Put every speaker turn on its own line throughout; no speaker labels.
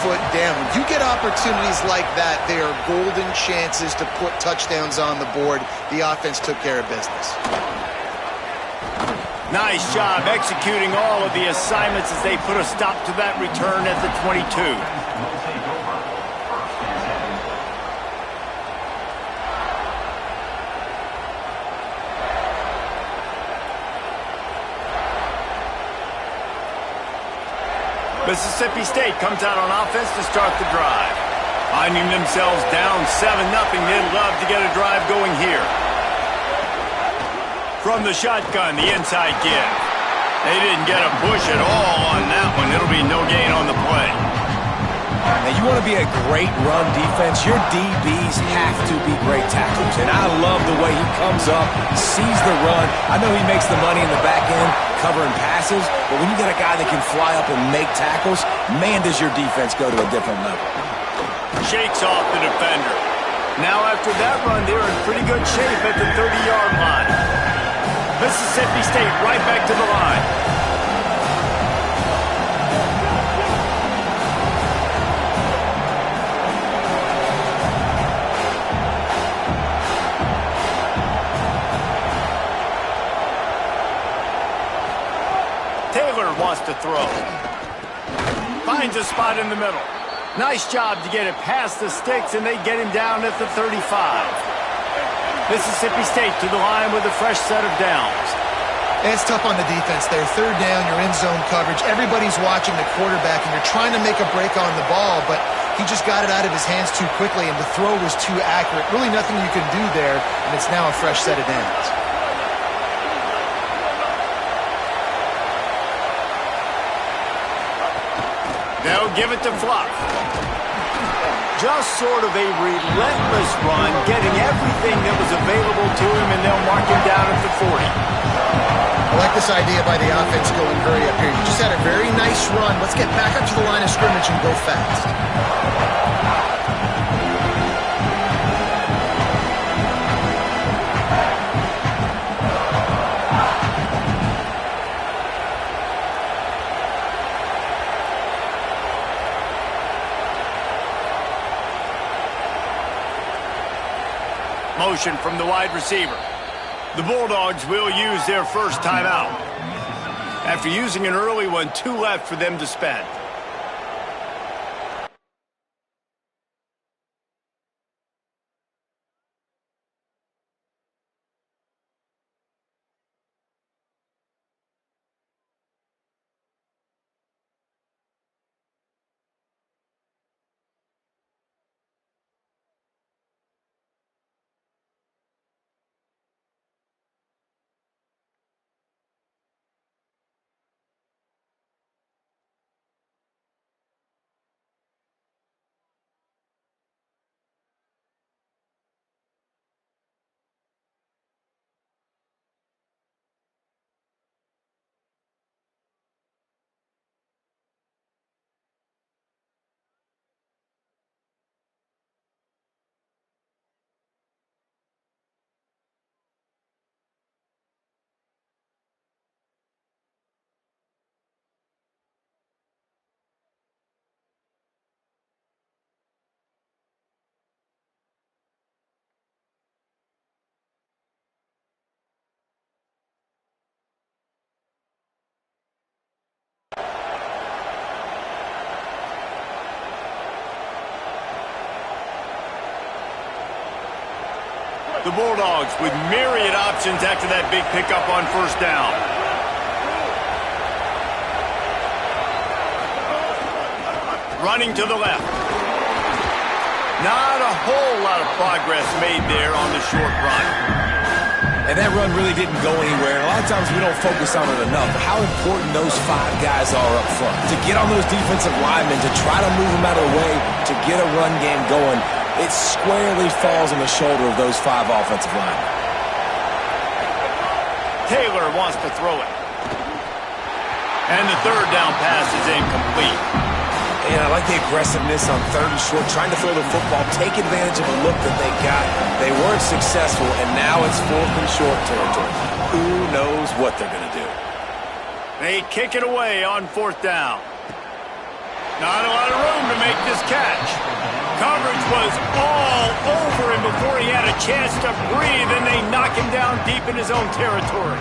foot down. When you get opportunities like that, they are golden chances to put touchdowns on the board. The offense took care of business.
Nice job executing all of the assignments as they put a stop to that return at the 22. Mississippi State comes out on offense to start the drive. Finding themselves down 7-0, they'd love to get a drive going here. From the shotgun, the inside give. They didn't get a push at all on that one. It'll be no gain on the play.
Now, you want to be a great run defense, your DBs have to be great tacklers. And I love the way he comes up, sees the run. I know he makes the money in the back end covering passes, but when you got a guy that can fly up and make tackles, man, does your defense go to a different level.
Shakes off the defender. Now after that run, they're in pretty good shape at the 30-yard line. Mississippi State right back to the line. Taylor wants to throw. Finds a spot in the middle. Nice job to get it past the sticks, and they get him down at the 35. Mississippi State to the line with a fresh set of downs.
And it's tough on the defense there. Third down, you're in zone coverage. Everybody's watching the quarterback, and you're trying to make a break on the ball, but he just got it out of his hands too quickly, and the throw was too accurate. Really nothing you can do there, and it's now a fresh set of downs.
They'll give it to Fluff. Just sort of a relentless run, getting everything that was available to him, and they'll mark him down at the 40.
I like this idea by the offense going hurry up here. You just had a very nice run. Let's get back up to the line of scrimmage and go fast.
Motion from the wide receiver. The Bulldogs will use their first timeout. After using an early one, 2 left for them to spend. The Bulldogs with myriad options after that big pickup on first down. Running to the left. Not a whole lot of progress made there on the short run.
And that run really didn't go anywhere. And a lot of times we don't focus on it enough. How important those 5 guys are up front. To get on those defensive linemen, to try to move them out of the way, to get a run game going, it squarely falls on the shoulder of those 5 offensive linemen.
Taylor wants to throw it. And the third down pass is incomplete.
And I like the aggressiveness on 3rd and short, trying to throw the football, take advantage of a look that they got. They weren't successful, and now it's 4th and short territory. Who knows what they're going to do?
They kick it away on 4th down. Not a lot of room to make this catch. Coverage was all over him before he had a chance to breathe, and they knock him down deep in his own territory.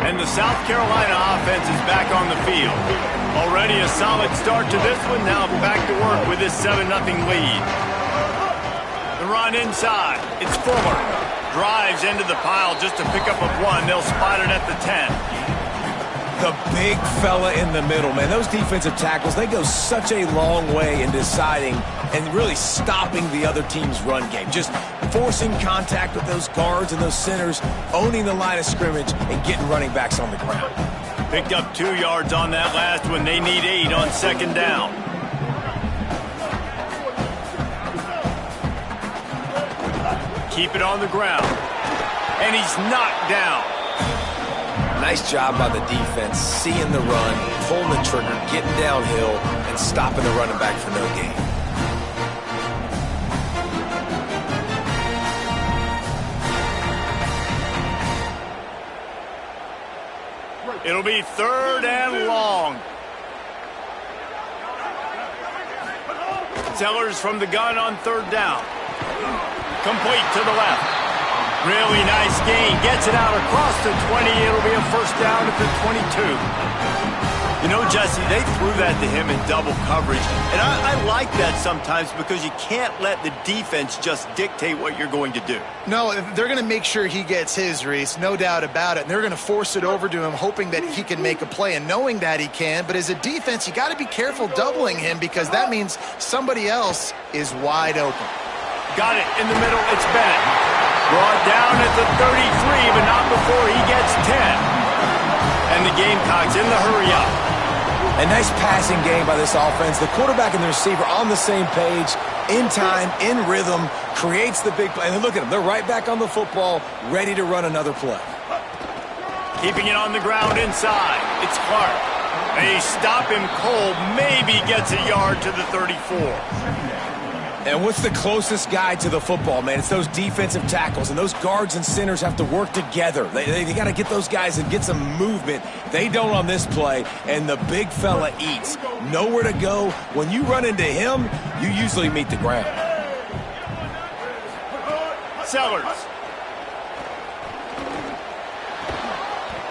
And the South Carolina offense is back on the field. Already a solid start to this one. Now back to work with this 7-0 lead. The run inside. It's Fuller. Drives into the pile just to pick up a 1. They'll spot it at the 10.
The big fella in the middle, man. Those defensive tackles, they go such a long way in deciding and really stopping the other team's run game. Just forcing contact with those guards and those centers, owning the line of scrimmage, and getting running backs on the ground.
Picked up 2 yards on that last one. They need 8 on 2nd down. Keep it on the ground. And he's knocked down.
Nice job by the defense, seeing the run, pulling the trigger, getting downhill, and stopping the running back for no gain.
It'll be 3rd and long. Sellers from the gun on 3rd down. Complete to the left. Really nice gain. Gets it out across the 20. It'll be a 1st down at the 22. You know, Jesse, they threw that to him in double coverage. And I like that sometimes because you can't let the defense just dictate what you're going to do.
No, they're going to make sure he gets his, Reese, no doubt about it. And they're going to force it over to him, hoping that he can make a play and knowing that he can. But as a defense, you got to be careful doubling him because that means somebody else is wide open.
Got it in the middle. It's Bennett. Brought down at the 33, but not before he gets 10. And the Gamecocks in the hurry-up.
A nice passing game by this offense. The quarterback and the receiver on the same page, in time, in rhythm, creates the big play. And look at them. They're right back on the football, ready to run another play.
Keeping it on the ground inside. It's Clark. They stop him cold. Maybe gets a yard to the 34.
And what's the closest guy to the football, man? It's those defensive tackles, and those guards and centers have to work together. They got to get those guys and get some movement. They don't on this play, and the big fella eats. Nowhere to go. When you run into him, you usually meet the ground.
Sellers.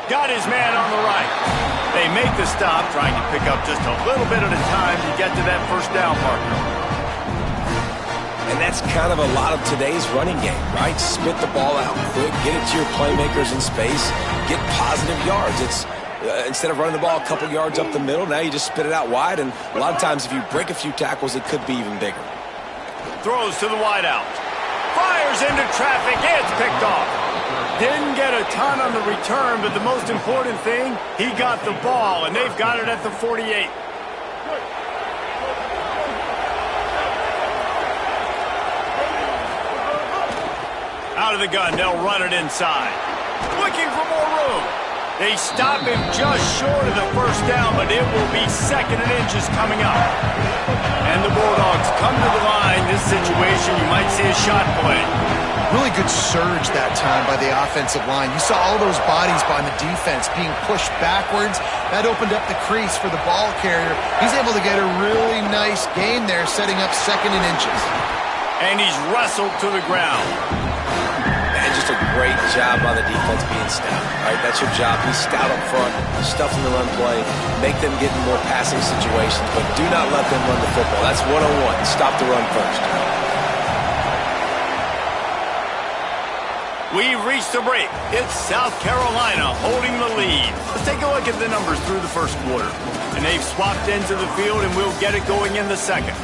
Got his man on the right. They make the stop, trying to pick up just a little bit at a time to get to that 1st down marker.
And that's kind of a lot of today's running game, right? Spit the ball out quick, get it to your playmakers in space, get positive yards. It's instead of running the ball a couple yards up the middle, now you just spit it out wide, and a lot of times if you break a few tackles, it could be even bigger.
Throws to the wideout. Fires into traffic. It's picked off. Didn't get a ton on the return, but the most important thing, he got the ball, and they've got it at the 48. Out of the gun, they'll run it inside. Looking for more room. They stop him just short of the 1st down, but it will be 2nd and inches coming up. And the Bulldogs come to the line. This situation, you might see a shot play.
Really good surge that time by the offensive line. You saw all those bodies by the defense being pushed backwards. That opened up the crease for the ball carrier. He's able to get a really nice gain there, setting up 2nd and inches.
And he's wrestled to the ground.
And just a great job by the defense being stout. Right, that's your job. Be stout up front, stuff in the run play, make them get in more passing situations, but do not let them run the football. That's 101. Stop the run first.
We've reached the break. It's South Carolina holding the lead. Let's take a look at the numbers through the 1st quarter. And they've swapped ends of the field, and we'll get it going in the 2nd.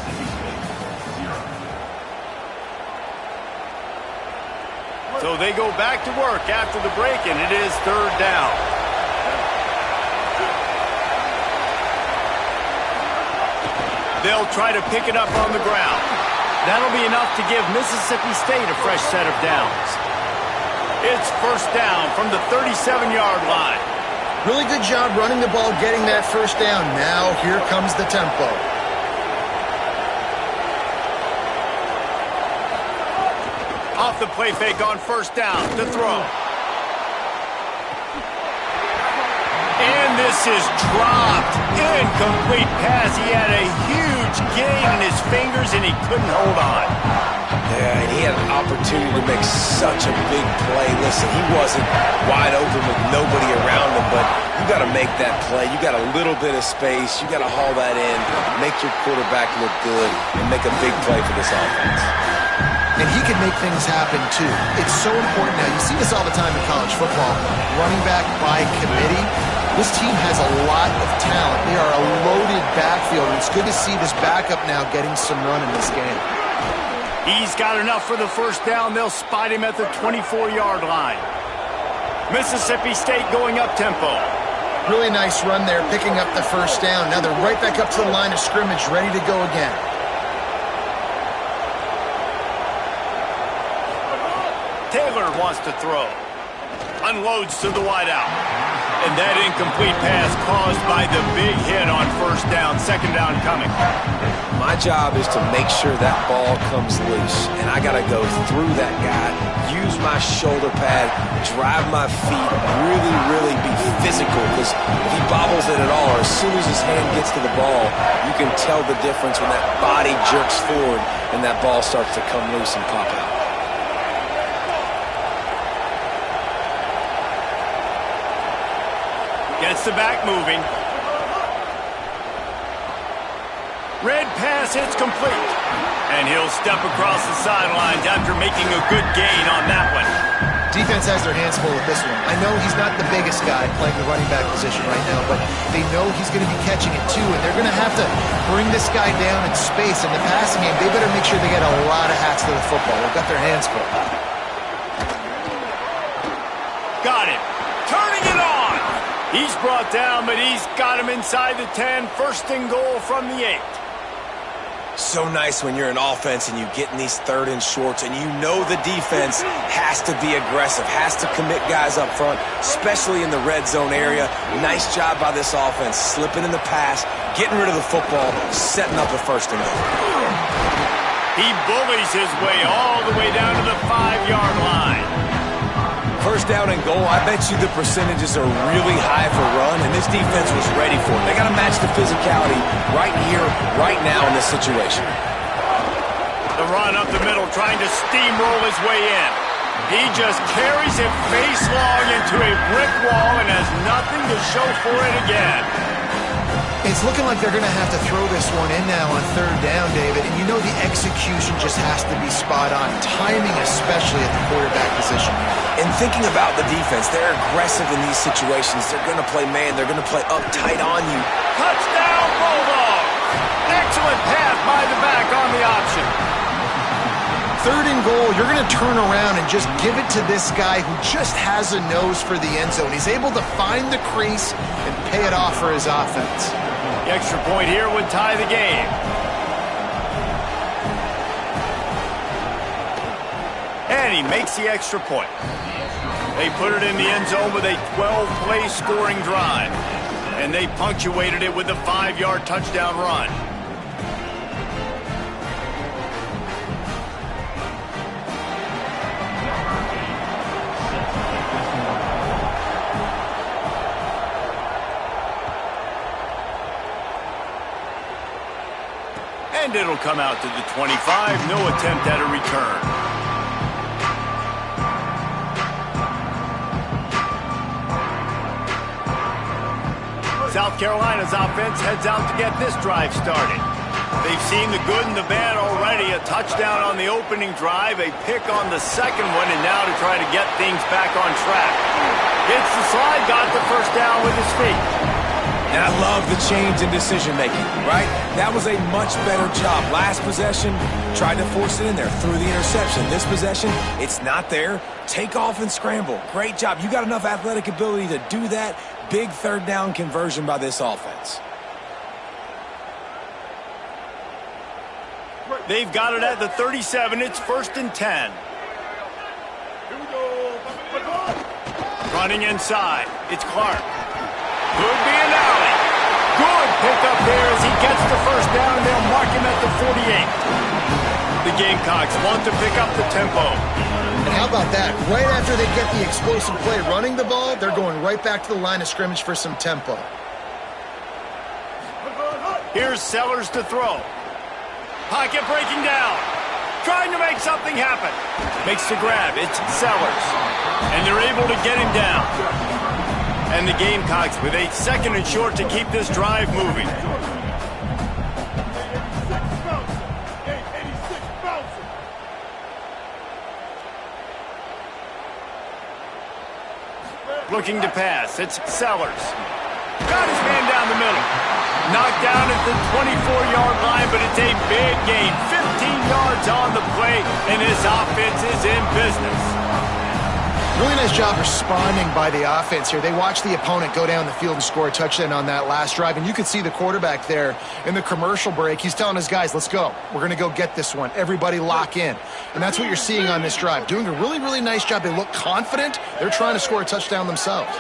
So they go back to work after the break, and it is 3rd down. They'll try to pick it up on the ground. That'll be enough to give Mississippi State a fresh set of downs. It's 1st down from the 37-yard line.
Really good job running the ball, getting that first down. Now here comes the tempo.
Off the play fake on first down to throw. And this is dropped. Incomplete pass. He had a huge gain in his fingers, and he couldn't hold on.
Yeah, and he had an opportunity to make such a big play. Listen, he wasn't wide open with nobody around him, but you got to make that play. You got a little bit of space. You got to haul that in, make your quarterback look good, and make a big play for this offense.
And he can make things happen, too. It's so important now. You see this all the time in college football. Running back by committee. This team has a lot of talent. They are a loaded backfield, and it's good to see this backup now getting some run in this game.
He's got enough for the first down. They'll spot him at the 24-yard line. Mississippi State going up-tempo.
Really nice run there, picking up the first down. Now they're right back up to the line of scrimmage, ready to go again.
Taylor wants to throw. Unloads to the wideout. And that incomplete pass caused by the big hit on first down. Second down coming.
My job is to make sure that ball comes loose, and I got to go through that guy, use my shoulder pad, drive my feet, really be physical, because if he bobbles it at all, or as soon as his hand gets to the ball, you can tell the difference when that body jerks forward and that ball starts to come loose and pop out.
Gets the back moving. Red pass hits complete. And he'll step across the sidelines after making a good gain on that one.
Defense has their hands full with this one. I know he's not the biggest guy playing the running back position right now, but they know he's going to be catching it too, and they're going to have to bring this guy down in space. In the passing game, they better make sure they get a lot of hats to the football. They've got their hands full.
Got it. Turning it on. He's brought down, but he's got him inside the 10. First and goal from the 8.
So nice when you're an offense and you get in these third and shorts and you know the defense has to be aggressive, has to commit guys up front, especially in the red zone area. Nice job by this offense, slipping in the pass, getting rid of the football, setting up the first and goal.
He bullies his way all the way down to the 5-yard line.
First down and goal, I bet you the percentages are really high for run, and this defense was ready for it. They got to match the physicality right here, right now in this situation.
The run up the middle, trying to steamroll his way in. He just carries it face long into a brick wall and has nothing to show for it again.
It's looking like they're going to have to throw this one in now on third down, David. And you know the execution just has to be spot on. Timing especially at the quarterback position.
And thinking about the defense, they're aggressive in these situations. They're going to play man. They're going to play up tight on you.
Touchdown, Bulldogs! Excellent pass by the back on the option.
Third and goal, you're going to turn around and just give it to this guy who just has a nose for the end zone. He's able to find the crease and pay it off for his offense.
The extra point here would tie the game. And he makes the extra point. They put it in the end zone with a 12-play scoring drive. And they punctuated it with a 5-yard touchdown run. And it'll come out to the 25. No attempt at a return. South Carolina's offense heads out to get this drive started. They've seen the good and the bad already. A touchdown on the opening drive, a pick on the second one, and now to try to get things back on track. Gets the slide, got the first down with his feet.
And I love the change in decision-making, right? That was a much better job. Last possession, tried to force it in there, threw the interception. This possession, it's not there. Take off and scramble. Great job. You got enough athletic ability to do that. Big third down conversion by this offense.
They've got it at the 37. It's 1st and 10. Running inside. It's Clark. Could be an alley. Good pickup there as he gets the first down, and they'll mark him at the 48. The Gamecocks want to pick up the tempo.
And how about that? Right after they get the explosive play running the ball, they're going right back to the line of scrimmage for some tempo.
Here's Sellers to throw. Pocket breaking down. Trying to make something happen. Makes the grab. It's Sellers. And they're able to get him down. And the Gamecocks with 8 seconds and short to keep this drive moving. Looking to pass. It's Sellers. Got his man down the middle. Knocked down at the 24-yard line, but it's a big gain. 15 yards on the play, and his offense is in business.
Really nice job responding by the offense here. They watched the opponent go down the field and score a touchdown on that last drive, and you could see the quarterback there in the commercial break. He's telling his guys, let's go. We're going to go get this one. Everybody lock in. And that's what you're seeing on this drive. Doing a really, really nice job. They look confident. They're trying to score a touchdown themselves.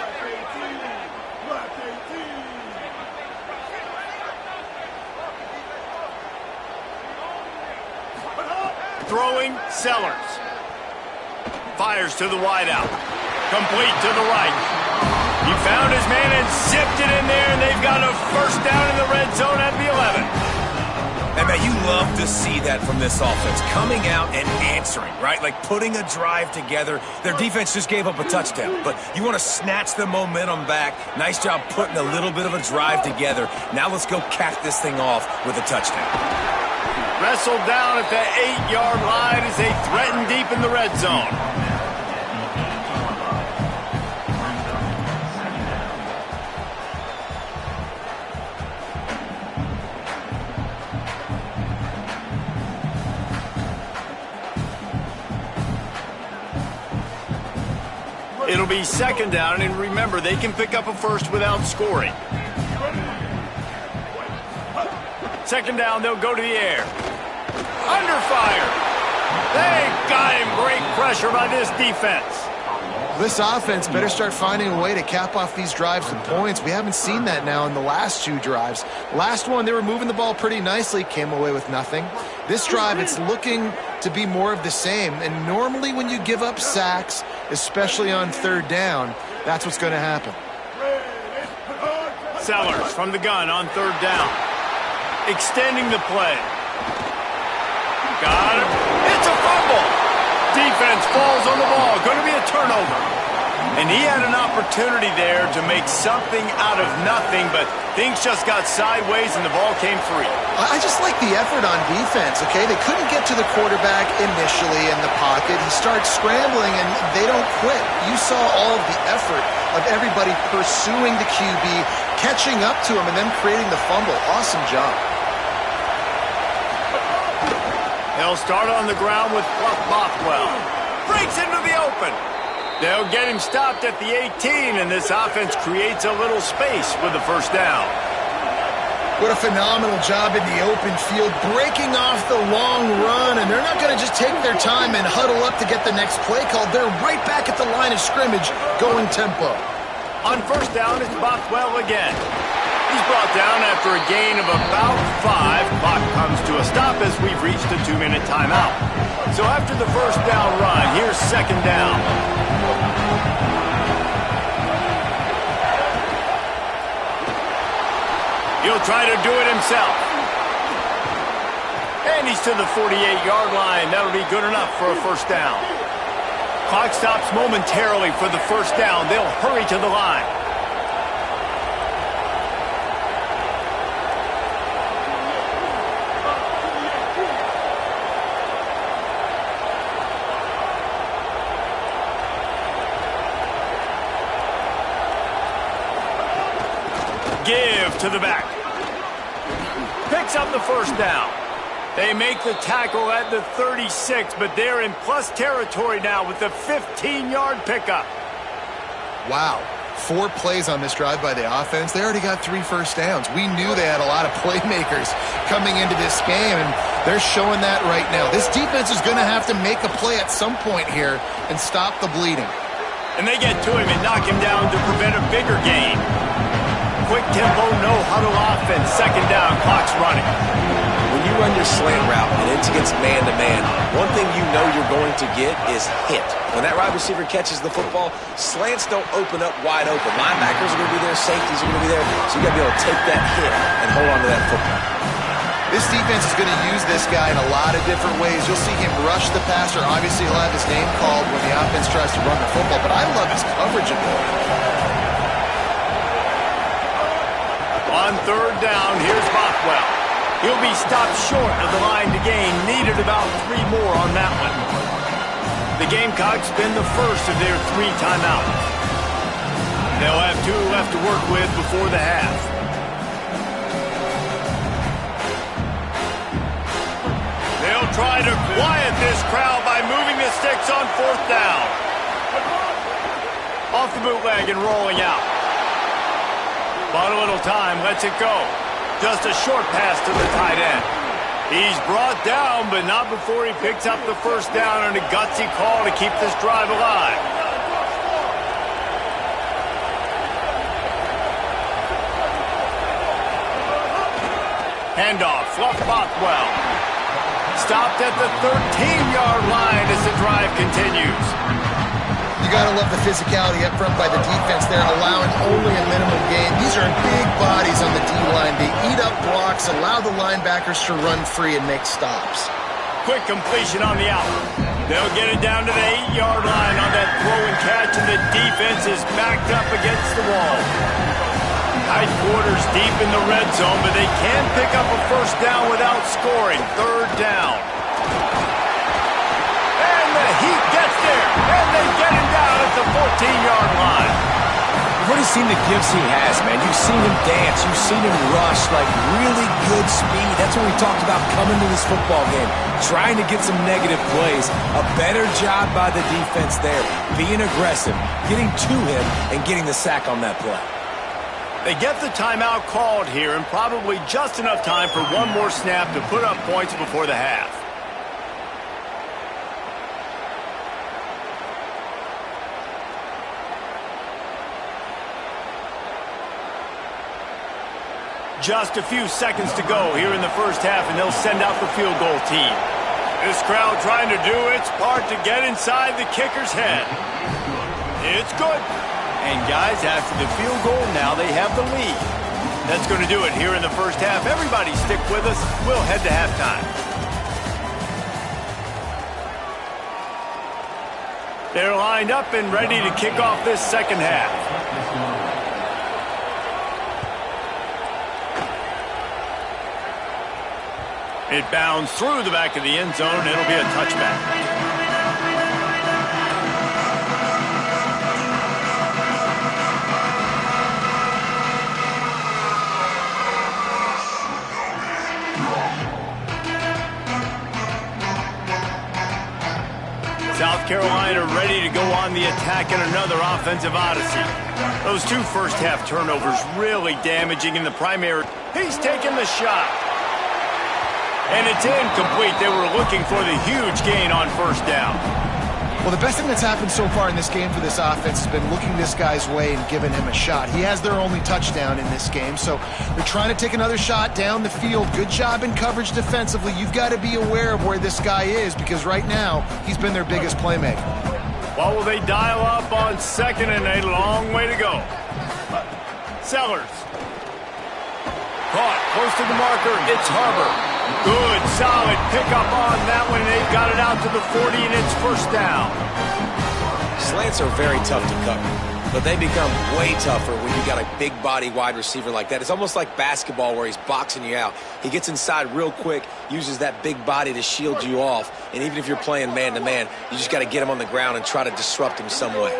Throwing Sellers. Fires to the wideout. Complete to the right. He found his man and zipped it in there, and they've got a first down in the red zone at the 11.
And man, you love to see that from this offense. Coming out and answering, right? Like putting a drive together. Their defense just gave up a touchdown, but you want to snatch the momentum back. Nice job putting a little bit of a drive together. Now let's go cap this thing off with a touchdown.
Wrestled down at the 8-yard line as they threaten deep in the red zone. It'll be second down, and remember, they can pick up a first without scoring. Second down, they'll go to the air. Under fire. They got him. Great pressure by this defense.
This offense better start finding a way to cap off these drives with points. We haven't seen that now in the last 2 drives. Last one, they were moving the ball pretty nicely, came away with nothing. This drive, it's looking to be more of the same. And normally when you give up sacks, especially on third down, that's what's going to happen.
Sellers from the gun on third down. Extending the play. Got it. It's a fumble. Defense falls on the ball. Going to be a turnover. And he had an opportunity there to make something out of nothing, but things just got sideways and the ball came free.
I just like the effort on defense, okay? They couldn't get to the quarterback initially in the pocket. He starts scrambling, and they don't quit. You saw all of the effort of everybody pursuing the QB, catching up to him, and then creating the fumble. Awesome job.
They'll start on the ground with Bothwell. Breaks into the open. They'll get him stopped at the 18, and this offense creates a little space with the first down.
What a phenomenal job in the open field, breaking off the long run, and they're not going to just take their time and huddle up to get the next play called. They're right back at the line of scrimmage, going tempo.
On first down, it's Bothwell again. He's brought down after a gain of about 5. Clock comes to a stop as we've reached a 2-minute timeout. So after the first down run, here's second down. He'll try to do it himself. And he's to the 48-yard line. That'll be good enough for a first down. Clock stops momentarily for the first down. They'll hurry to the line. Give to the back. Picks up the first down. They make the tackle at the 36, but they're in plus territory now with the 15-yard pickup.
Wow. 4 plays on this drive by the offense. They already got 3 first downs. We knew they had a lot of playmakers coming into this game, and they're showing that right now. This defense is going to have to make a play at some point here and stop the bleeding.
And they get to him and knock him down to prevent a bigger gain. quick tempo, no-huddle offense. Second down, clock's running.
When you run your slant route and it's against man-to-man, one thing you know you're going to get is hit. When that wide receiver catches the football, slants don't open up wide open. Linebackers are going to be there, safeties are going to be there, so you got to be able to take that hit and hold on to that football.
This defense is going to use this guy in a lot of different ways. You'll see him rush the passer. Obviously, he'll have his name called when the offense tries to run the football, but I love his coverage ability.
On third down, here's Bothwell. He'll be stopped short of the line to gain. Needed about 3 more on that one. The Gamecocks spend the first of their 3 timeouts. They'll have 2 left to work with before the half. They'll try to quiet this crowd by moving the sticks on 4th down. Off the bootleg and rolling out. Bought a little time, lets it go. Just a short pass to the tight end. He's brought down, but not before he picks up the first down and a gutsy call to keep this drive alive. Handoff, Fluff Bothwell. Stopped at the 13-yard line as the drive continues.
You got to love the physicality up front by the defense there, allowing only a minimum gain. These are big bodies on the D-line. They eat up blocks, allow the linebackers to run free and make stops.
Quick completion on the out. They'll get it down to the 8-yard line on that throw and catch, and the defense is backed up against the wall. Tight quarters deep in the red zone, but they can pick up a first down without scoring. Third down. And the Heat gets there, and they get him down at the 14-yard line.
You've already seen the gifts he has, man. You've seen him dance. You've seen him rush, like really good speed. That's what we talked about coming to this football game, trying to get some negative plays. A better job by the defense there, being aggressive, getting to him, and getting the sack on that play.
They get the timeout called here, and probably just enough time for one more snap to put up points before the half. Just a few seconds to go here in the first half, and they'll send out the field goal team. This crowd trying to do its part to get inside the kicker's head. It's good. And guys, after the field goal, now they have the lead. That's going to do it here in the first half. Everybody stick with us. We'll head to halftime. They're lined up and ready to kick off this second half. It bounds through the back of the end zone. It'll be a touchback. South Carolina ready to go on the attack in another offensive odyssey. Those 2 first-half turnovers really damaging in the primary. He's taking the shot. And it's incomplete. They were looking for the huge gain on first down.
Well, the best thing that's happened so far in this game for this offense has been looking this guy's way and giving him a shot. He has their only touchdown in this game, so they're trying to take another shot down the field. Good job in coverage defensively. You've got to be aware of where this guy is because right now he's been their biggest playmaker.
What will they dial up on second and a long way to go? Sellers. Caught close to the marker. It's Harbor. Good, solid pickup on that one. They've got it out to the 40, and it's first down.
Slants are very tough to cover, but they become way tougher when you got a big body wide receiver like that. It's almost like basketball where he's boxing you out. He gets inside real quick, uses that big body to shield you off, and even if you're playing man-to-man, you just got to get him on the ground and try to disrupt him some way.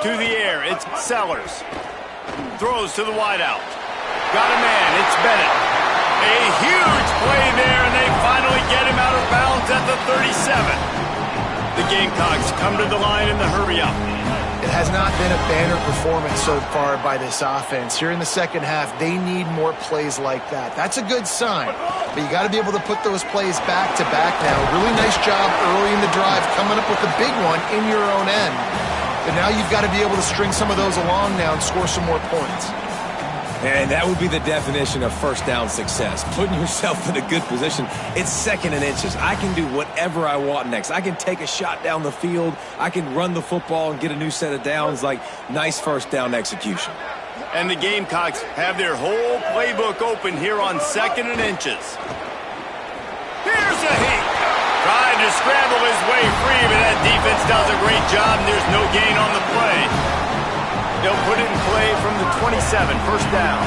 To the air, it's Sellers. Throws to the wideout. Got a man, it's Bennett. A huge play there, and they finally get him out of bounds at the 37. The Gamecocks come to the line in the hurry-up.
And has not been a banner performance so far by this offense. Here in the second half, they need more plays like that. That's a good sign, but you got to be able to put those plays back to back now. Really nice job early in the drive coming up with a big one in your own end. But now you've got to be able to string some of those along now and score some more points.
And that would be the definition of first down success, putting yourself in a good position. It's 2nd and inches. I can do whatever I want next. I can take a shot down the field. I can run the football and get a new set of downs. Like, nice first down execution.
And the Gamecocks have their whole playbook open here on 2nd and inches. Here's a heat. Trying to scramble his way free, but that defense does a great job, and there's no gain on the play. They'll put it in play from the 27, first down.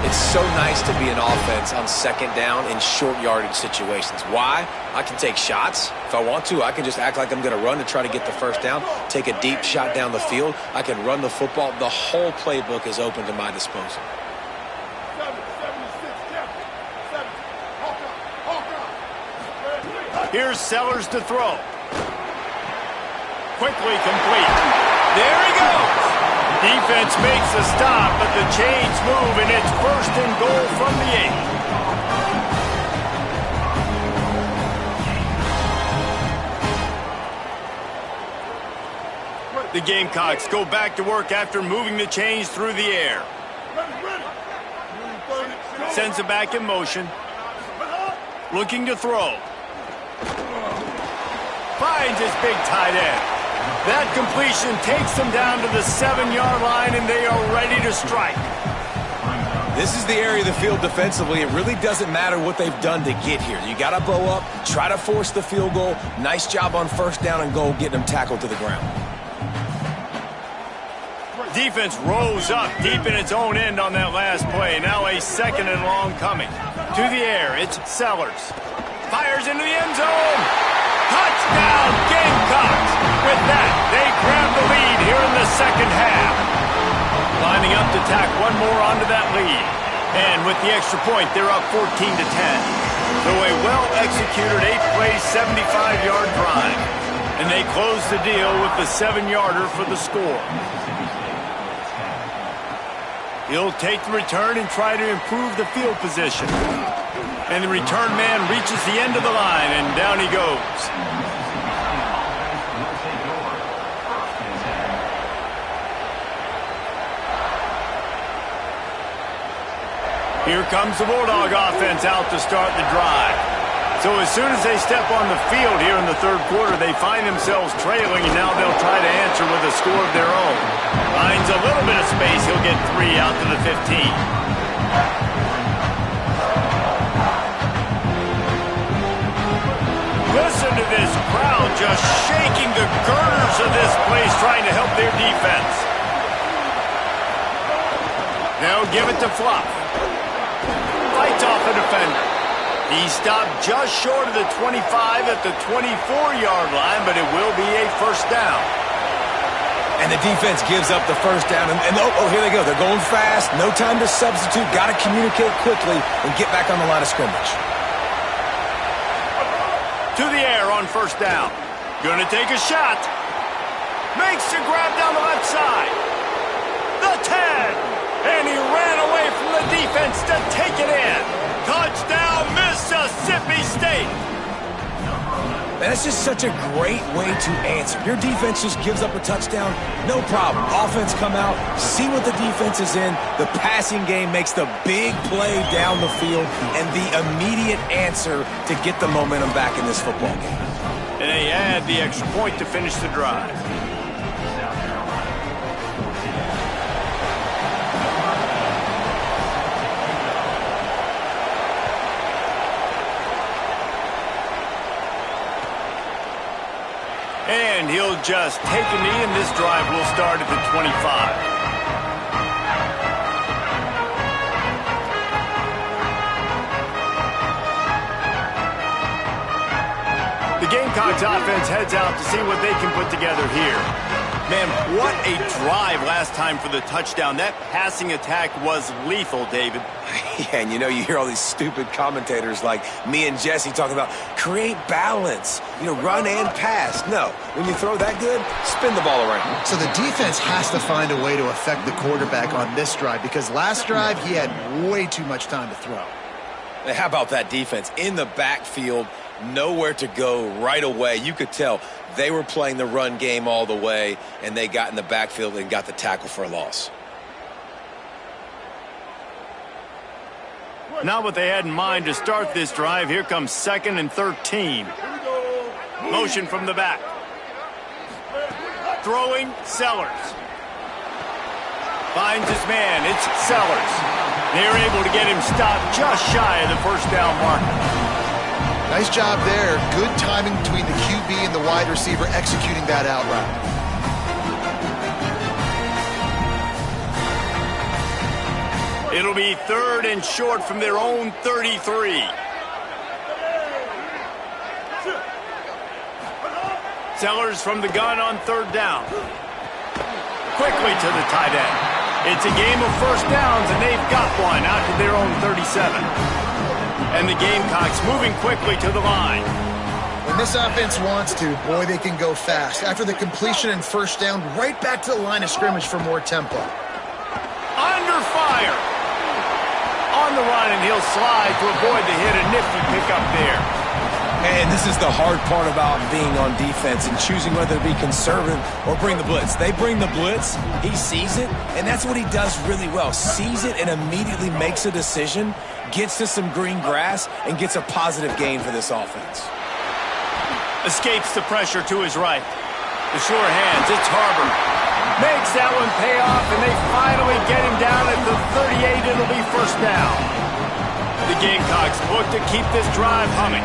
It's so nice to be an offense on 2nd down in short yardage situations. Why? I can take shots. If I want to, I can just act like I'm going to run to try to get the first down, take a deep shot down the field. I can run the football. The whole playbook is open to my disposal.
Here's Sellers to throw. Quickly complete. There he goes. Defense makes a stop, but the chains move, and it's 1st and goal from the 8. The Gamecocks go back to work after moving the chains through the air. Sends it back in motion. Looking to throw. Finds his big tight end. That completion takes them down to the 7-yard line, and they are ready to strike.
This is the area of the field defensively. It really doesn't matter what they've done to get here. You got to bow up, try to force the field goal. Nice job on first down and goal, getting them tackled to the ground.
Defense rose up deep in its own end on that last play. Now a 2nd and long coming. To the air, it's Sellers. Fires into the end zone. Touchdown, Gamecocks! With that, they grab the lead here in the second half. Lining up to tack one more onto that lead. And with the extra point, they're up 14-10. So a well-executed 8-play, 75-yard drive. And they close the deal with the 7-yarder for the score. He'll take the return and try to improve the field position. And the return man reaches the end of the line, and down he goes. Here comes the Bulldog offense out to start the drive. So as soon as they step on the field here in the 3rd quarter, they find themselves trailing, and now they'll try to answer with a score of their own. Finds a little bit of space. He'll get 3 out to the 15. Listen to this crowd just shaking the girders of this place, trying to help their defense. Now give it to Fluff. Fights off the defender. He stopped just short of the 25 at the 24-yard line, but it will be a first down.
And the defense gives up the first down. And here they go. They're going fast. No time to substitute. Got to communicate quickly and get back on the line of scrimmage.
To the air on first down. Gonna take a shot. Makes the grab down the left side. The 10. And he ran away from the defense to take it in. Touchdown, Mississippi State.
Man, that's just such a great way to answer. Your defense just gives up a touchdown, no problem. Offense come out, see what the defense is in. The passing game makes the big play down the field and the immediate answer to get the momentum back in this football game.
And they add the extra point to finish the drive. And he'll just take a knee, and this drive will start at the 25. The Gamecocks offense heads out to see what they can put together here. Man, what a drive last time for the touchdown. That passing attack was lethal, David.
Yeah, and you hear all these stupid commentators like me and Jesse talking about create balance, run and pass. No, when you throw that good, spin the ball around.
So the defense has to find a way to affect the quarterback on this drive because last drive he had way too much time to throw.
How about that defense? In the backfield, nowhere to go right away. You could tell they were playing the run game all the way, and they got in the backfield and got the tackle for a loss.
Not what they had in mind to start this drive. Here comes 2nd and 13. Motion from the back. Throwing, Sellers. Finds his man. It's Sellers. They're able to get him stopped just shy of the first down marker.
Nice job there. Good timing between the QB and the wide receiver executing that out route.
It'll be 3rd and short from their own 33. Sellers from the gun on 3rd down. Quickly to the tight end. It's a game of first downs, and they've got one out to their own 37. And the Gamecocks moving quickly to the line.
When this offense wants to, boy, they can go fast. After the completion and first down, right back to the line of scrimmage for more tempo.
Under fire. On the run, and he'll slide to avoid the hit. A nifty pickup there.
And this is the hard part about being on defense and choosing whether to be conservative or bring the blitz. They bring the blitz, he sees it, and that's what he does really well. Sees it and immediately makes a decision, gets to some green grass, and gets a positive gain for this offense.
Escapes the pressure to his right. The sure hands, it's Harbor. Makes that one pay off, and they finally get him down at the 38. It'll be first down. The Gamecocks look to keep this drive humming.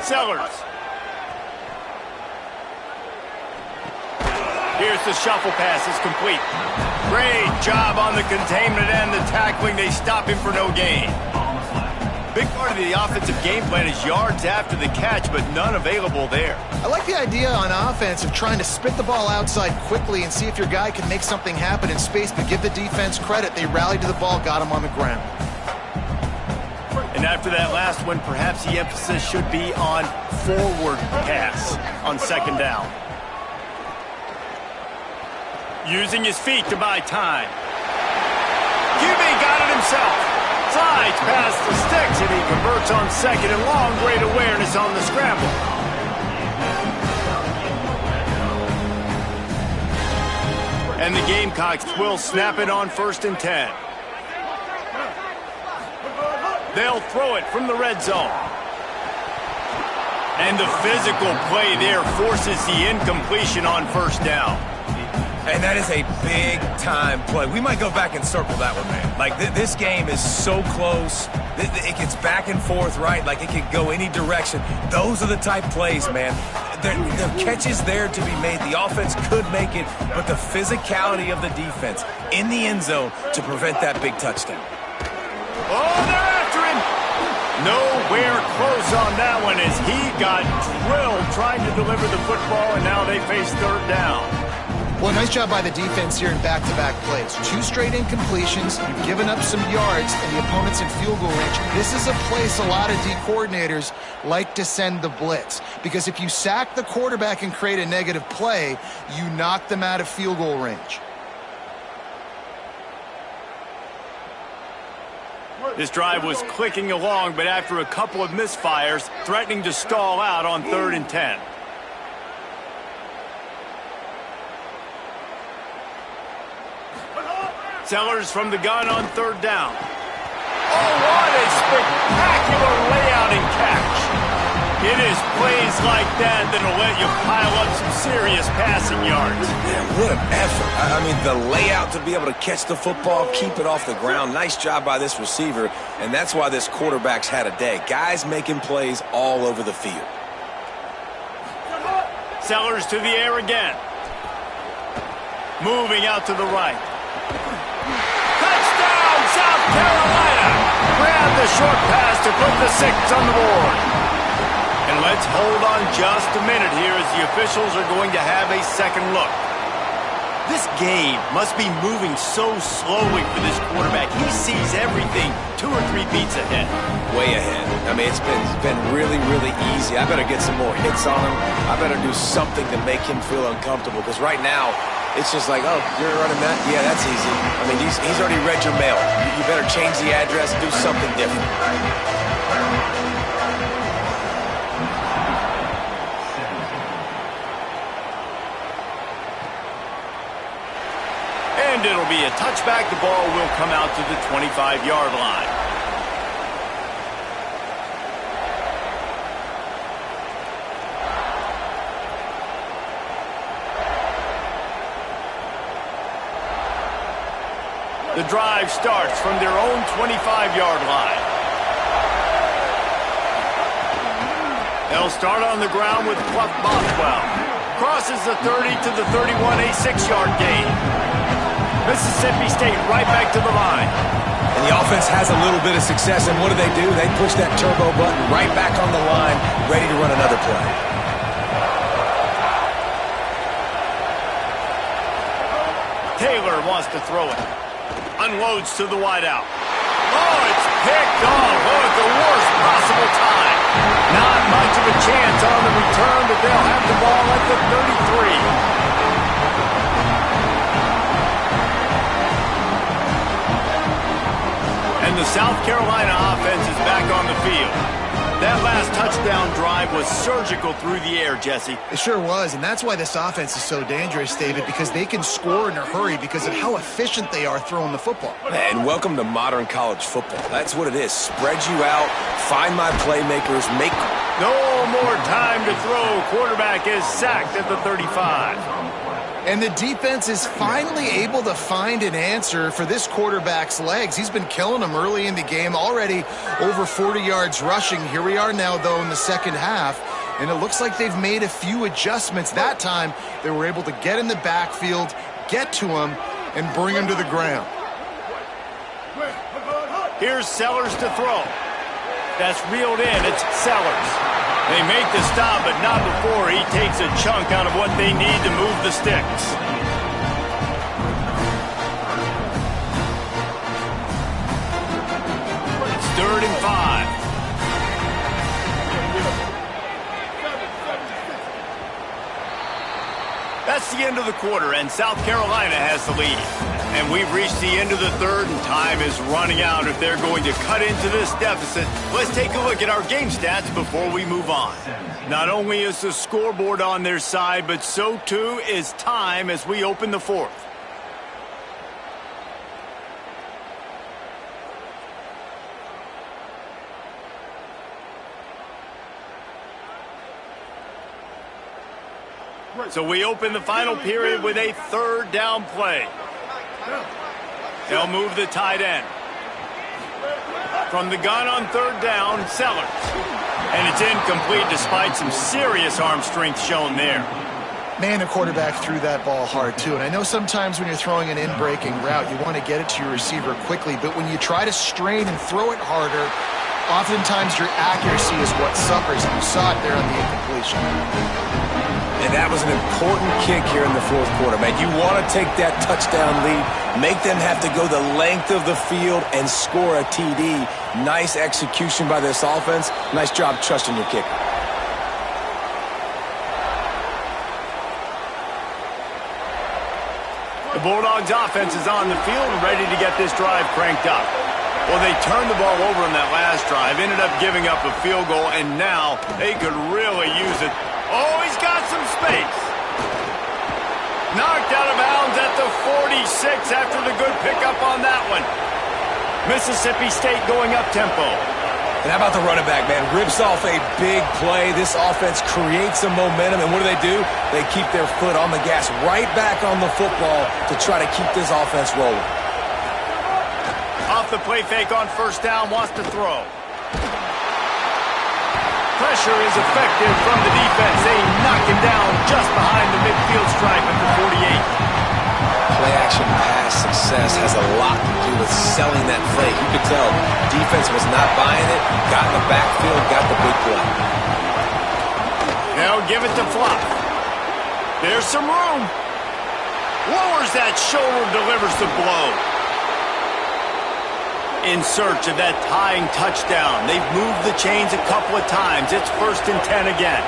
Sellers. Here's the shuffle pass. It's complete. Great job on the containment and the tackling. They stop him for no gain. Big part of the offensive game plan is yards after the catch, but none available there.
I like the idea on offense of trying to spit the ball outside quickly and see if your guy can make something happen in space, but give the defense credit. They rallied to the ball, got him on the ground.
And after that last one, perhaps the emphasis should be on forward pass on 2nd down. Using his feet to buy time. QB got it himself. Slides past the sticks, and he converts on 2nd and long. Great awareness on the scramble. And the Gamecocks will snap it on 1st and 10. They'll throw it from the red zone. And the physical play there forces the incompletion on 1st down.
And that is a big-time play. We might go back and circle that one, man. Like, this game is so close. It gets back and forth, right? Like, it could go any direction. Those are the type plays, man. The catch is there to be made. The offense could make it, but the physicality of the defense in the end zone to prevent that big touchdown.
Oh, they're after him. Nowhere close on that one as he got drilled trying to deliver the football, and now they face 3rd down.
Well, nice job by the defense here in back-to-back plays. 2 straight incompletions, you've given up some yards, and the opponent's in field goal range. This is a place a lot of D coordinators like to send the blitz, because if you sack the quarterback and create a negative play, you knock them out of field goal range.
This drive was clicking along, but after a couple of misfires, threatening to stall out on 3rd and 10. Sellers from the gun on 3rd down. Oh, what a spectacular layout and catch. It is plays like that that'll let you pile up some serious passing yards.
Man, what an effort. I mean, the layout to be able to catch the football, keep it off the ground. Nice job by this receiver, and that's why this quarterback's had a day. Guys making plays all over the field.
Sellers to the air again. Moving out to the right. Touchdown, South Carolina! a short pass to put the 6 on the board. And let's hold on just a minute here as the officials are going to have a second look. This game must be moving so slowly for this quarterback. He sees everything 2 or 3 beats ahead.
Way ahead. I mean, it's been really, really easy. I better get some more hits on him. I better do something to make him feel uncomfortable. Because right now, it's just like, oh, you're running that? Yeah, that's easy. I mean, he's already read your mail. You better change the address, do something different.
And it'll be a touchback. The ball will come out to the 25-yard line. The drive starts from their own 25-yard line. They'll start on the ground with Clef Bothwell. Crosses the 30 to the 31, a 6-yard gain. Mississippi State right back to the line.
And the offense has a little bit of success, and what do? They push that turbo button right back on the line, ready to run another play.
Taylor wants to throw it. Unloads to the wideout. Oh, it's picked off. Oh, at the worst possible time. Not much of a chance on the return, but they'll have the ball at the 33. And the South Carolina offense is back on the field. That last touchdown drive was surgical through the air, Jesse.
It sure was, and that's why this offense is so dangerous, David, because they can score in a hurry because of how efficient they are throwing the football.
And welcome to modern college football. That's what it is. Spread you out, find my playmakers, make...
No more time to throw. Quarterback is sacked at the 35.
And the defense is finally able to find an answer for this quarterback's legs. He's been killing them early in the game, already over 40 yards rushing. Here we are now, though, in the second half, and it looks like they've made a few adjustments. That time, they were able to get in the backfield, get to him, and bring him to the ground.
Here's Sellers to throw. That's reeled in. It's Sellers. They make the stop, but not before he takes a chunk out of what they need to move the sticks. It's 3rd and 5. That's the end of the quarter, and South Carolina has the lead. And we've reached the end of the third, and time is running out if they're going to cut into this deficit. Let's take a look at our game stats before we move on. Not only is the scoreboard on their side, but so too is time as we open the fourth. So we open the final period with a 3rd down play. They'll move the tight end. From the gun on 3rd down, Sellers. And it's incomplete despite some serious arm strength shown there.
Man, the quarterback threw that ball hard, too. And I know sometimes when you're throwing an in-breaking route, you want to get it to your receiver quickly. But when you try to strain and throw it harder, oftentimes your accuracy is what suffers. And you saw it there on the incompletion.
And that was an important kick here in the fourth quarter, man. You want to take that touchdown lead, make them have to go the length of the field and score a TD. Nice execution by this offense. Nice job trusting your kicker.
The Bulldogs offense is on the field and ready to get this drive cranked up. Well, they turned the ball over in that last drive, ended up giving up a field goal, and now they could really use it. Oh, he's got some space. Knocked out of bounds at the 46 after the good pickup on that one. Mississippi State going up tempo.
And how about the running back, man? Rips off a big play. This offense creates some momentum, and what do? They keep their foot on the gas, right back on the football to try to keep this offense rolling.
Off the play fake on 1st down, wants to throw. Pressure is effective from the defense. They knock him down just behind the midfield stripe at the 48.
play-action pass success has a lot to do with selling that fake. You could tell defense was not buying it, got in the backfield, got the big play.
Now give it to Fluff. There's some room. Lowers that shoulder, delivers the blow. In search of that tying touchdown. They've moved the chains a couple of times. It's 1st and 10 again.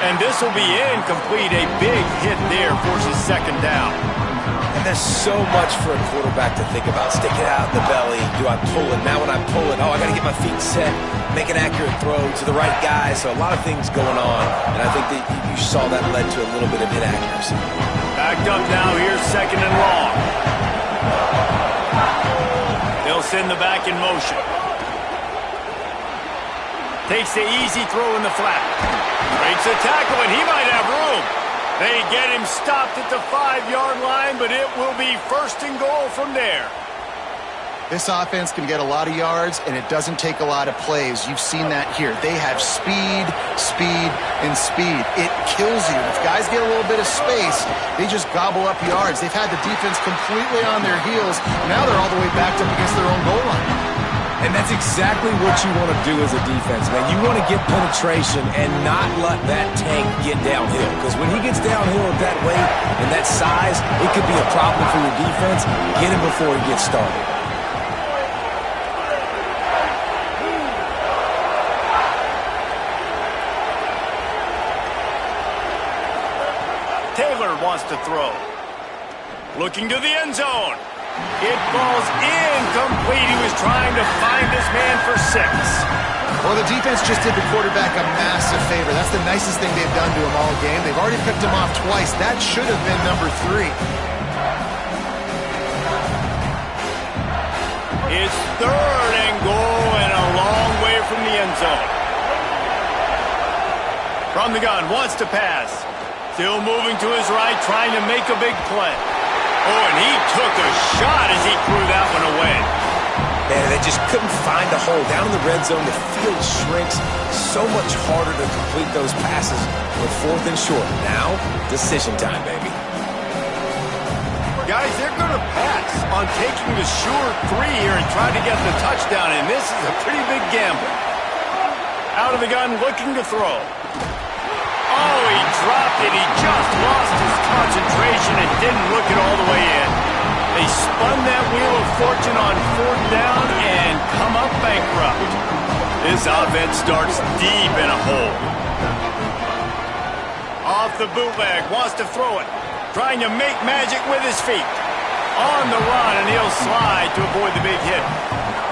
And this will be incomplete. A big hit there forces 2nd down.
And there's so much for a quarterback to think about. Stick it out in the belly. Do I pull it? Now when I pull it, I got to get my feet set, make an accurate throw to the right guy. So a lot of things going on. And I think that you saw that led to a little bit of inaccuracy.
Backed up now. Here's 2nd and long. They'll send the back in motion. Takes the easy throw in the flat. Breaks a tackle, and he might have room. They get him stopped at the 5-yard line, but it will be 1st and goal from there.
This offense can get a lot of yards, and it doesn't take a lot of plays. You've seen that here. They have speed, speed, and speed. It kills you. If guys get a little bit of space, they just gobble up yards. They've had the defense completely on their heels. Now they're all the way backed up against their own goal line.
And that's exactly what you want to do as a defense, man. You want to get penetration and not let that tank get downhill. Because when he gets downhill at that weight and that size, it could be a problem for your defense. Get him before he gets started.
Taylor wants to throw. Looking to the end zone. It falls incomplete. He was trying to find this man for 6.
Well, the defense just did the quarterback a massive favor. That's the nicest thing they've done to him all game. They've already picked him off twice. That should have been number 3.
It's 3rd and goal and a long way from the end zone. From the gun, wants to pass. Still moving to his right, trying to make a big play. Oh, and he took a shot as he threw that one away.
Man, they just couldn't find a hole. Down in the red zone, the field shrinks. So much harder to complete those passes with 4th and short. Now, decision time, baby.
Guys, they're going to pass on taking the sure 3 here and trying to get the touchdown, and this is a pretty big gamble. Out of the gun, looking to throw. Oh, he dropped it. He just lost his concentration and didn't look it all the way in. They spun that wheel of fortune on 4th down and come up bankrupt. This offense starts deep in a hole. Off the bootleg, wants to throw it. Trying to make magic with his feet. On the run, and he'll slide to avoid the big hit.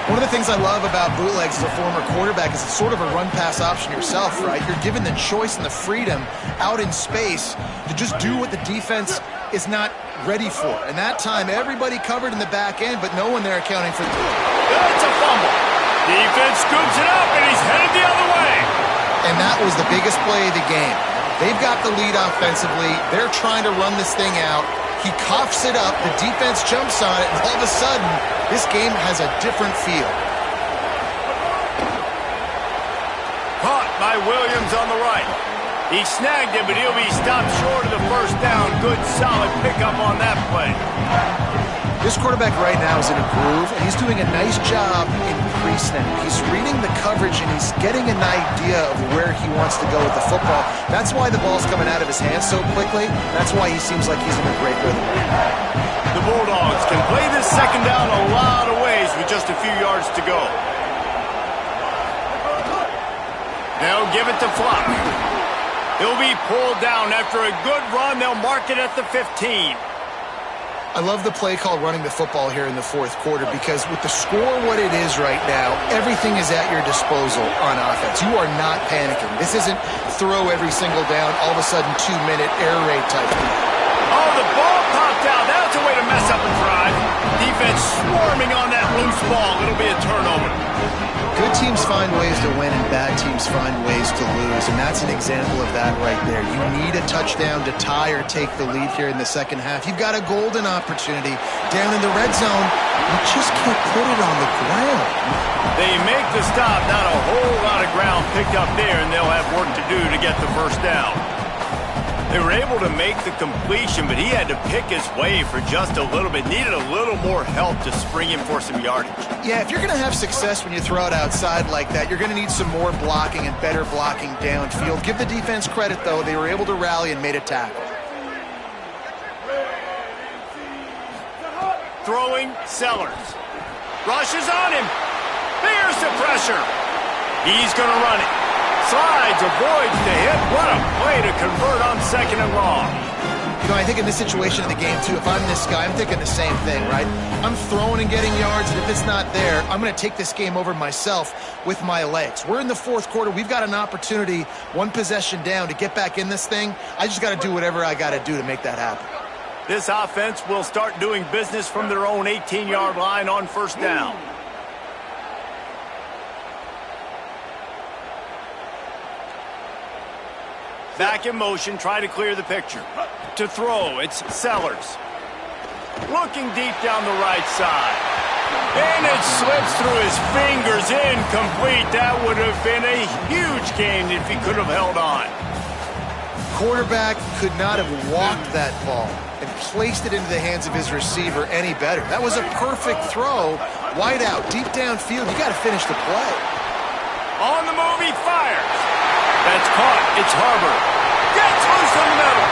One of the things I love about bootlegs as a former quarterback is it's sort of a run-pass option yourself, right? You're given the choice and the freedom out in space to just do what the defense is not ready for. And that time, everybody covered in the back end, but no one there accounting for...
That's a fumble. Defense scoops it up, and he's headed the other way.
And that was the biggest play of the game. They've got the lead offensively. They're trying to run this thing out. He coughs it up. The defense jumps on it, and all of a sudden, this game has a different feel.
Caught by Williams on the right. He snagged it, but he'll be stopped short of the 1st down. Good, solid pickup on that play.
This quarterback right now is in a groove, and he's doing a nice job in pre-snap. He's reading the coverage, and he's getting an idea of where he wants to go with the football. That's why the ball's coming out of his hands so quickly. That's why he seems like he's in a great rhythm.
The Bulldogs can play this 2nd down a lot of ways with just a few yards to go. They'll give it to Flock. He'll be pulled down. After a good run, they'll mark it at the 15.
I love the play call running the football here in the 4th quarter because with the score what it is right now, everything is at your disposal on offense. You are not panicking. This isn't throw every single down, all of a sudden 2-minute air raid type thing.
Oh, the ball popped out. That's a way to mess up a drive. Defense swarming on that loose ball. It'll be a turnover.
Good teams find ways to win and bad teams find ways to lose, and that's an example of that right there. You need a touchdown to tie or take the lead here in the second half. You've got a golden opportunity down in the red zone. You just can't put it on the ground.
They make the stop, not a whole lot of ground picked up there, and they'll have work to do to get the first down. They were able to make the completion, but he had to pick his way for just a little bit. Needed a little more help to spring him for some yardage.
Yeah, if you're going to have success when you throw it outside like that, you're going to need some more blocking and better blocking downfield. Give the defense credit, though. They were able to rally and made a tackle.
Throwing Sellers. Rushes on him. There's the pressure. He's going to run it. Slides, avoids the hit. What a play to convert on 2nd and long.
You know, I think in this situation in the game, too, if I'm this guy, I'm thinking the same thing, right? I'm throwing and getting yards, and if it's not there, I'm going to take this game over myself with my legs. We're in the 4th quarter. We've got an opportunity, one possession down, to get back in this thing. I just got to do whatever I got to do to make that happen.
This offense will start doing business from their own 18-yard line on 1st down. Back in motion, try to clear the picture. To throw, it's Sellers. Looking deep down the right side. And it slips through his fingers, incomplete. That would have been a huge gain if he could have held on.
Quarterback could not have walked that ball and placed it into the hands of his receiver any better. That was a perfect throw. Wide out, deep downfield. You got to finish the play.
On the move, he fires. That's caught. It's Harbor. Gets loose in the middle.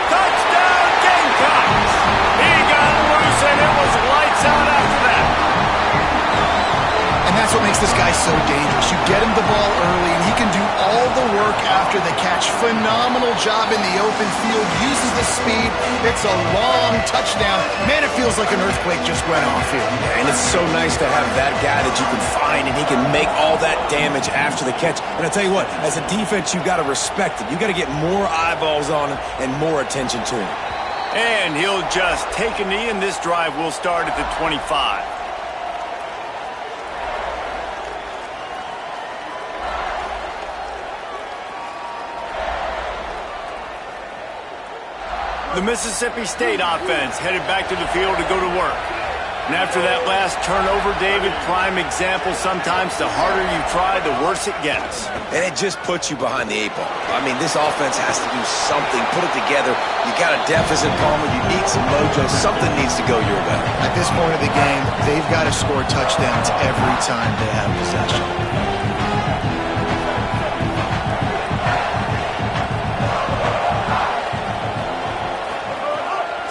Touchdown, Gamecocks. He got loose, and it was lights out after that.
And that's what makes this guy so dangerous. You get him the ball early, and he can do all the work after the catch. Phenomenal job in the open field. Uses the speed. It's a long touchdown. Man, it feels like an earthquake just went off here.
Yeah, and it's so nice to have that guy that you can find, and he can make all that damage after the catch. And I tell you what, as a defense, you've got to respect it. You've got to get more eyeballs on him and more attention to him.
And he'll just take a knee, and this drive will start at the 25. The Mississippi State offense headed back to the field to go to work. And after that last turnover, David, prime example, sometimes the harder you try, the worse it gets.
And it just puts you behind the 8 ball. I mean, this offense has to do something, put it together. You got a deficit, Palmer. You need some mojo. Something needs to go your way.
At this point of the game, they've got to score touchdowns every time they have possession.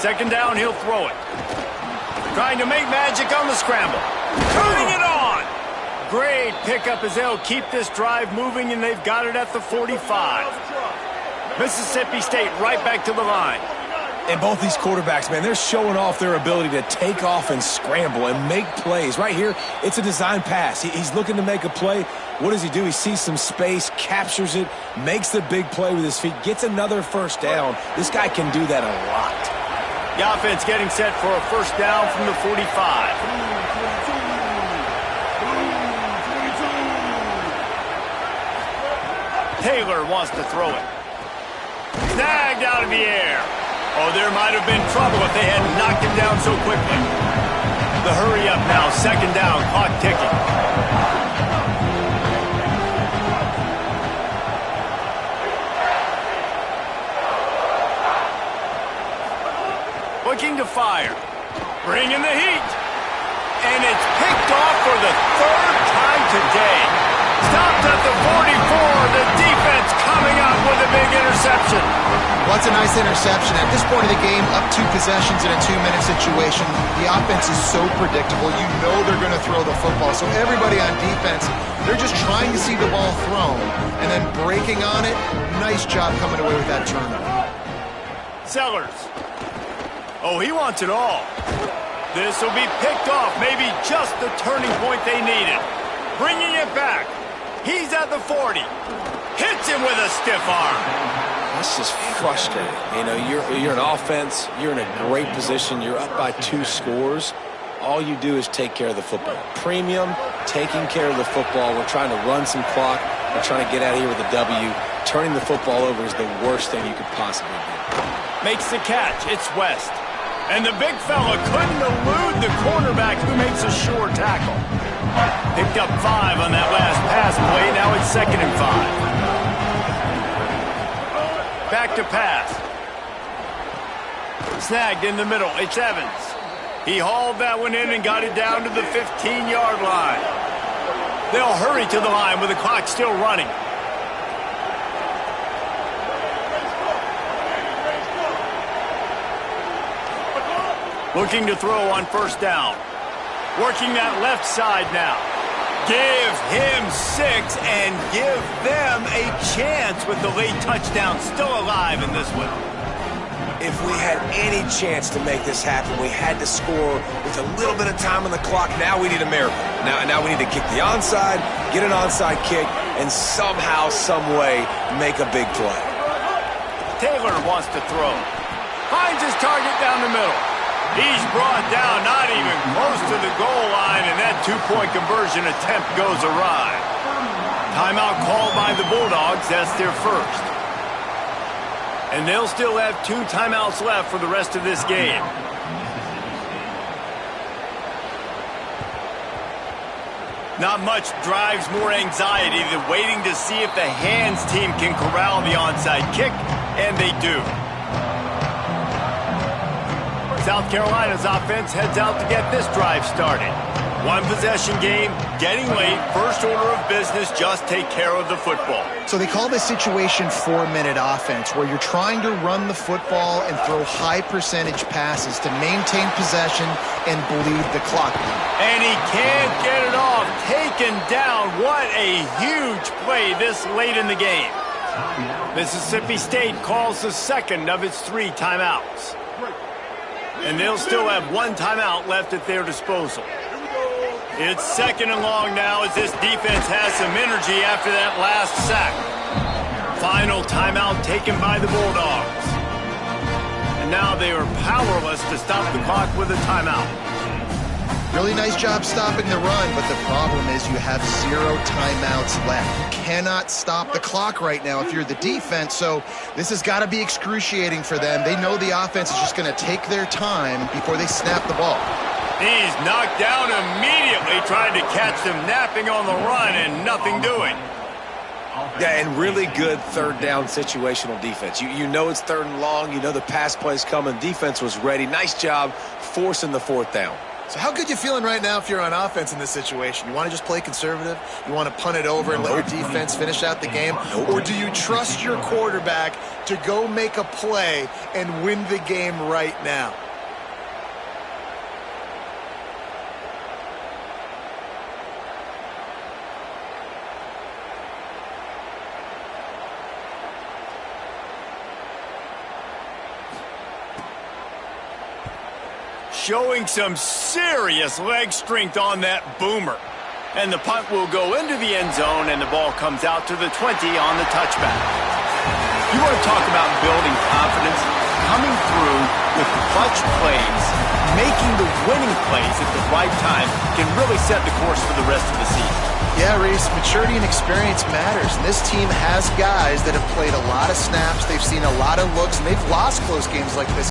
2nd down, he'll throw it. Trying to make magic on the scramble. Turning it on. Great pickup as they'll keep this drive moving, and they've got it at the 45. Mississippi State right back to the line.
And both these quarterbacks, man, they're showing off their ability to take off and scramble and make plays. Right here, it's a design pass. He's looking to make a play. What does he do? He sees some space, captures it, makes the big play with his feet, gets another 1st down. This guy can do that a lot.
The offense getting set for a 1st down from the 45. Taylor wants to throw it. Snagged out of the air. Oh, there might have been trouble if they had knocked him down so quickly. The hurry up now, 2nd down, clock ticking. Looking to fire. Bringing the heat. And it's picked off for the 3rd time today. Stopped at the 44. The defense coming up with a big interception.
Well, that's a nice interception. At this point of the game, up 2 possessions in a 2-minute situation, the offense is so predictable. You know they're going to throw the football. So everybody on defense, they're just trying to see the ball thrown and then breaking on it. Nice job coming away with that turnover.
Sellers. Oh, he wants it all. This will be picked off. Maybe just the turning point they needed. Bringing it back. He's at the 40. Hits him with a stiff arm.
That's just frustrating. You know, you're an offense. You're in a great position. You're up by 2 scores. all you do is take care of the football. Premium, taking care of the football. We're trying to run some clock. We're trying to get out of here with a W. Turning the football over is the worst thing you could possibly do.
Makes the catch. It's West. And the big fella couldn't elude the cornerback who makes a sure tackle. Picked up 5 on that last pass play. Now it's 2nd and 5. Back to pass. Snagged in the middle. It's Evans. He hauled that one in and got it down to the 15-yard line. They'll hurry to the line with the clock still running. Looking to throw on 1st down. Working that left side now. Give him 6 and give them a chance with the late touchdown still alive in this one.
If we had any chance to make this happen, we had to score with a little bit of time on the clock. Now we need a miracle. Now we need to kick the onside, get an onside kick, and somehow, some way, make a big play.
Taylor wants to throw. Finds his target down the middle. He's brought down, not even close to the goal line, and that 2-point conversion attempt goes awry. Timeout called by the Bulldogs. That's their first. And they'll still have 2 timeouts left for the rest of this game. Not much drives more anxiety than waiting to see if the hands team can corral the onside kick, and they do. South Carolina's offense heads out to get this drive started. 1-possession game, getting late, first order of business, just take care of the football.
So they call this situation 4-minute offense, where you're trying to run the football and throw high-percentage passes to maintain possession and bleed the clock.
And he can't get it off. Taken down. What a huge play this late in the game. Mississippi State calls the second of its 3 timeouts. And they'll still have 1 timeout left at their disposal. It's 2nd and long now as this defense has some energy after that last sack. Final timeout taken by the Bulldogs. And now they are powerless to stop the clock with a timeout.
Really nice job stopping the run, but the problem is you have 0 timeouts left. You cannot stop the clock right now if you're the defense, so this has got to be excruciating for them. They know the offense is just going to take their time before they snap the ball.
He's knocked down immediately, trying to catch them napping on the run and nothing doing.
Yeah, and really good 3rd down situational defense. You know it's 3rd and long. You know the pass play's coming. Defense was ready. Nice job forcing the 4th down.
So how good you feeling right now if you're on offense in this situation? You want to just play conservative? You want to punt it over and let your defense finish out the game? Or do you trust your quarterback to go make a play and win the game right now?
Showing some serious leg strength on that boomer. And the punt will go into the end zone, and the ball comes out to the 20 on the touchback. You want to talk about building confidence? Coming through with clutch plays, making the winning plays at the right time can really set the course for the rest of the season.
Yeah, Reese, maturity and experience matters. And this team has guys that have played a lot of snaps. They've seen a lot of looks, and they've lost close games like this.